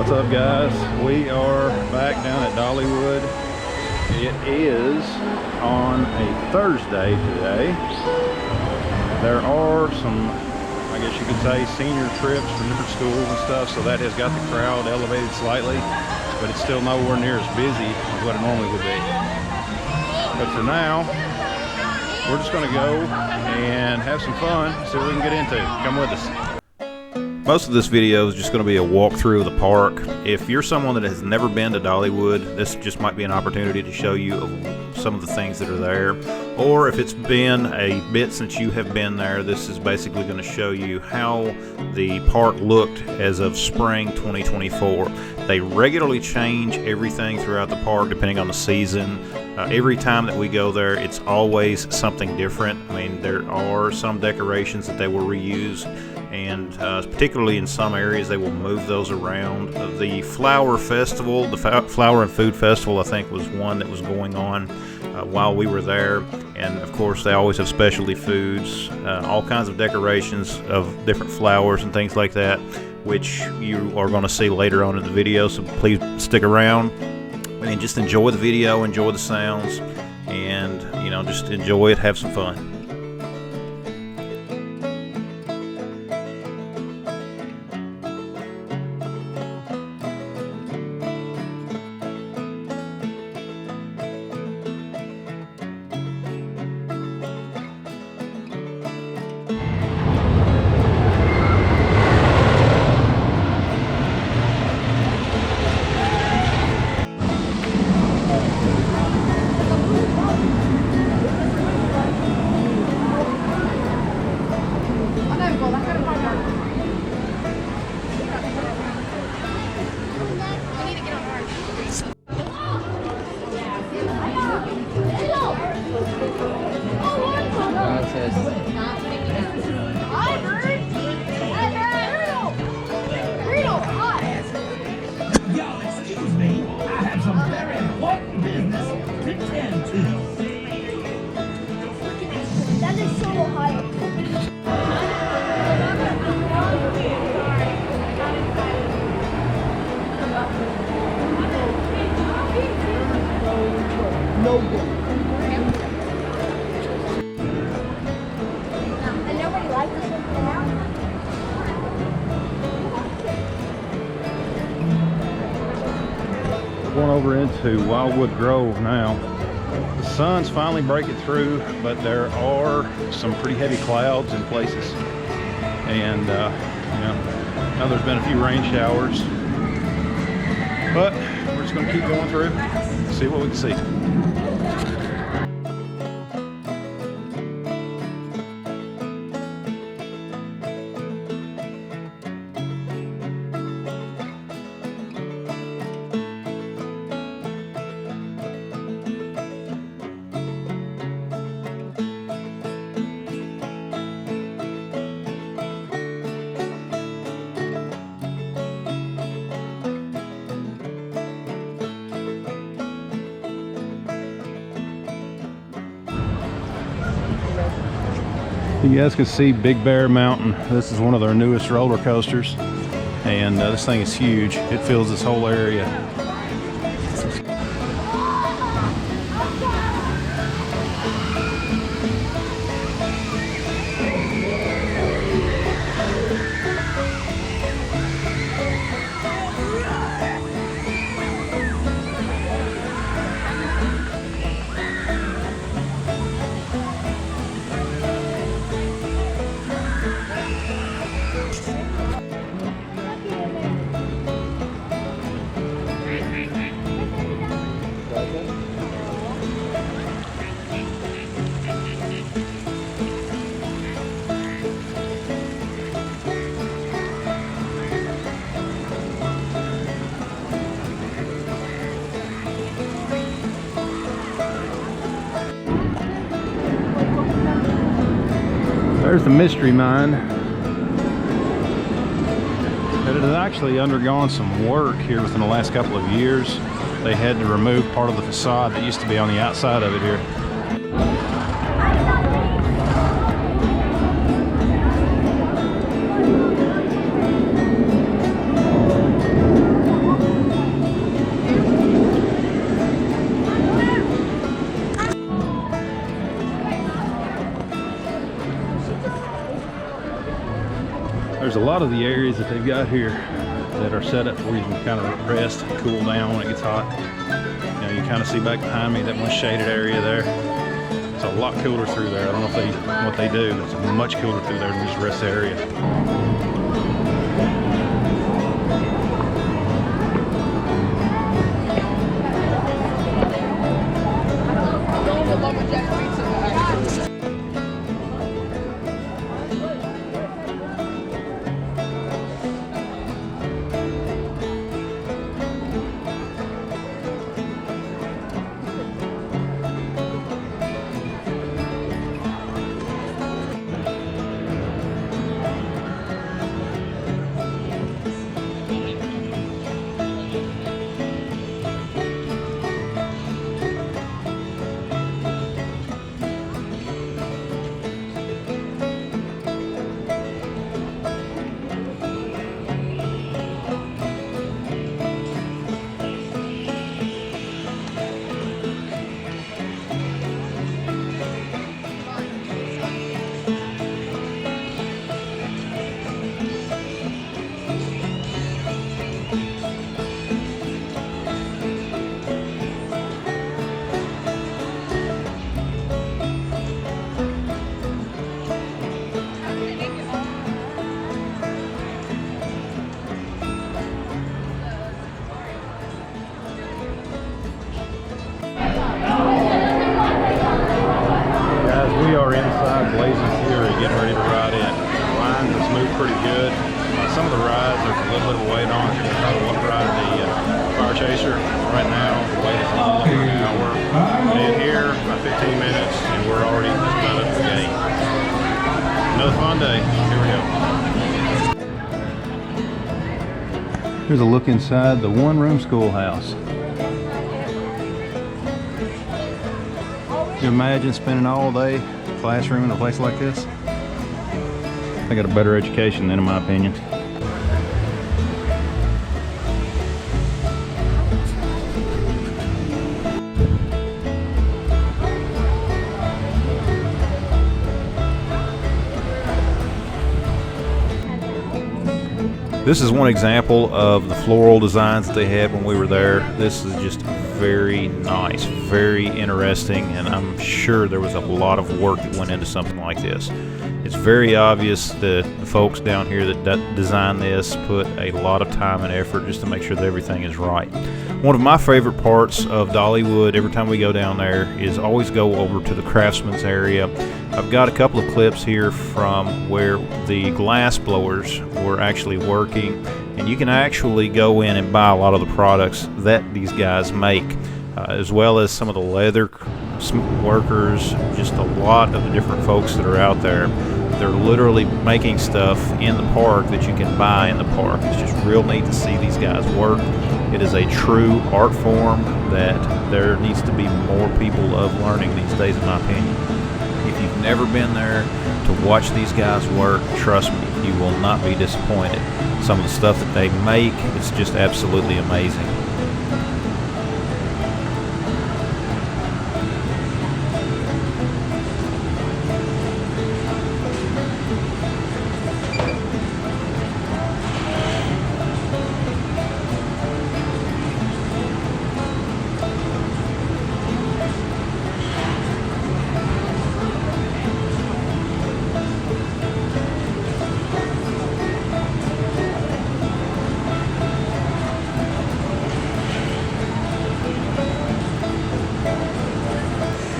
What's up, guys? We are back down at Dollywood. It is on a Thursday today. There are some, I guess you could say, senior trips from different schools and stuff, so that has got the crowd elevated slightly, but it's still nowhere near as busy as what it normally would be. But for now, we're just going to go and have some fun, see what we can get into. Come with us. Most of this video is just going to be a walkthrough of the park. If you're someone that has never been to Dollywood, this just might be an opportunity to show you some of the things that are there. Or if it's been a bit since you have been there, this is basically going to show you how the park looked as of spring 2024. They regularly change everything throughout the park depending on the season. Every time that we go there, it's always something different. I mean, there are some decorations that they will reuse, and particularly in some areas they will move those around. The flower festival, the flower and food festival, I think was one that was going on while we were there, and of course they always have specialty foods, all kinds of decorations of different flowers and things like that, which you are going to see later on in the video, so please stick around and just enjoy the video, enjoy the sounds, and just enjoy it, have some fun. Going over into Wildwood Grove now. The sun's finally breaking through, but there are some pretty heavy clouds in places, and now there's been a few rain showers, but we're just going to keep going through, see what we can see. You guys can see Big Bear Mountain. This is one of their newest roller coasters, and this thing is huge. It fills this whole area. There's the Mystery Mine. It has actually undergone some work here within the last couple of years. They had to remove part of the facade that used to be on the outside of it here. There's a lot of the areas that they've got here that are set up where you can kind of rest, cool down when it gets hot. You know, you kind of see back behind me that one shaded area there. It's a lot cooler through there. I don't know what they do, but it's much cooler through there than just the rest of the area. We are inside Blazing Fury, getting ready to ride in. The lines has moved pretty good. Some of the rides, there's a little bit of weight on it. We're trying to ride the Fire Chaser. Right now, the weight is a little over an hour. And here, about 15 minutes, and we're already just about up the gate. Another fun day. Here we go. Here's a look inside the one-room schoolhouse. Can you imagine spending all day classroom in a place like this? They got a better education than, in my opinion. This is one example of the floral designs that they had when we were there. This is just very nice, very interesting, and I'm sure there was a lot of work that went into something like this. It's very obvious that the folks down here that designed this put a lot of time and effort just to make sure that everything is right. One of my favorite parts of Dollywood, every time we go down there, is always go over to the craftsman's area. I've got a couple of clips here from where the glass blowers were actually working, and you can actually go in and buy a lot of the products that these guys make, as well as some of the leather workers, just a lot of the different folks that are out there. They're literally making stuff in the park that you can buy in the park. It's just real neat to see these guys work. It is a true art form that there needs to be more people of learning these days, in my opinion. If you've never been there to watch these guys work, trust me, you will not be disappointed. Some of the stuff that they make, it's just absolutely amazing.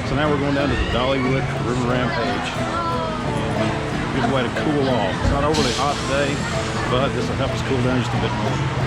So now we're going down to the Dollywood River Rampage. And good way to cool off. It's not overly hot today, but this will help us cool down just a bit more.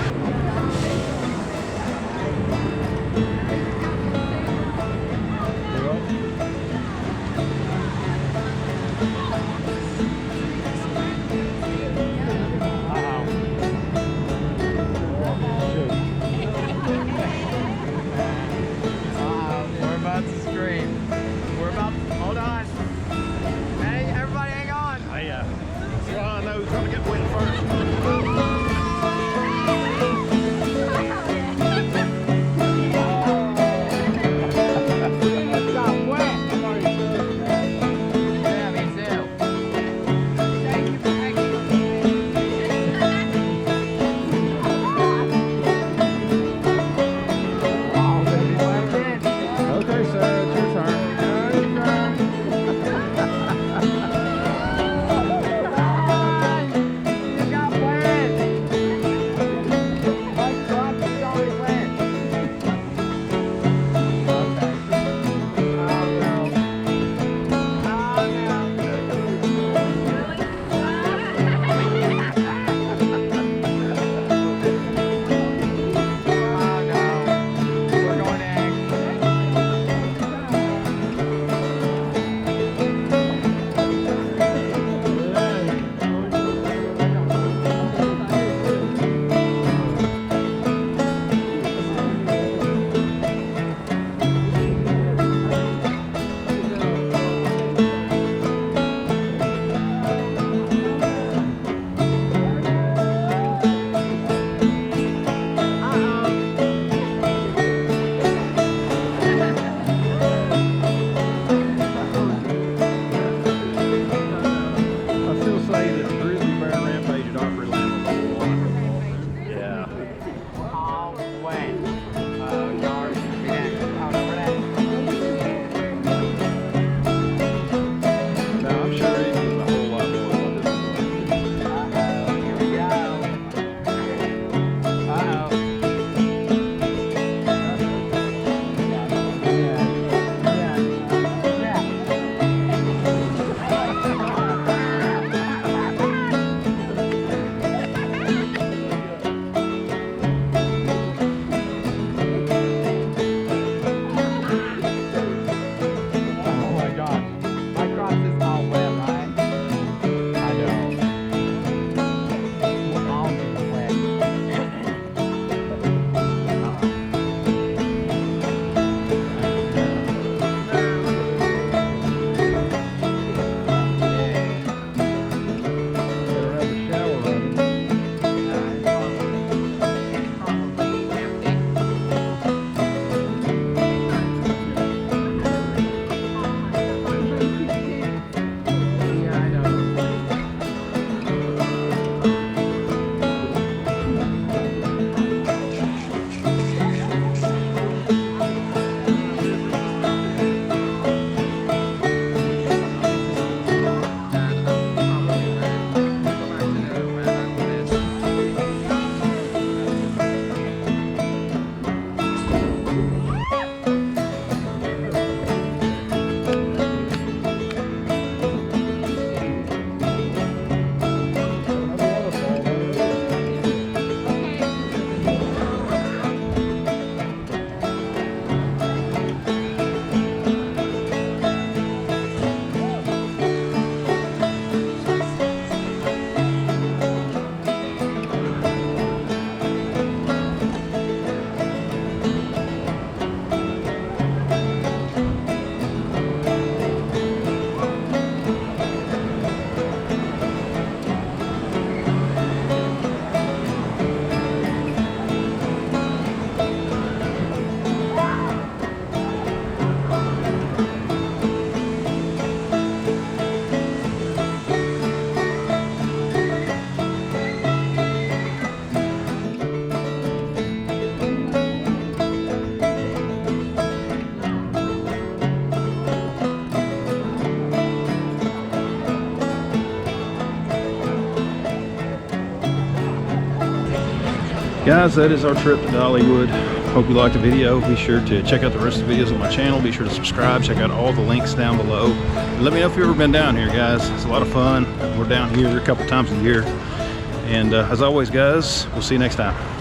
Guys, that is our trip to Dollywood. Hope you liked the video. Be sure to check out the rest of the videos on my channel. Be sure to subscribe. Check out all the links down below. And let me know if you've ever been down here, guys. It's a lot of fun. We're down here a couple times a year. And as always, guys, we'll see you next time.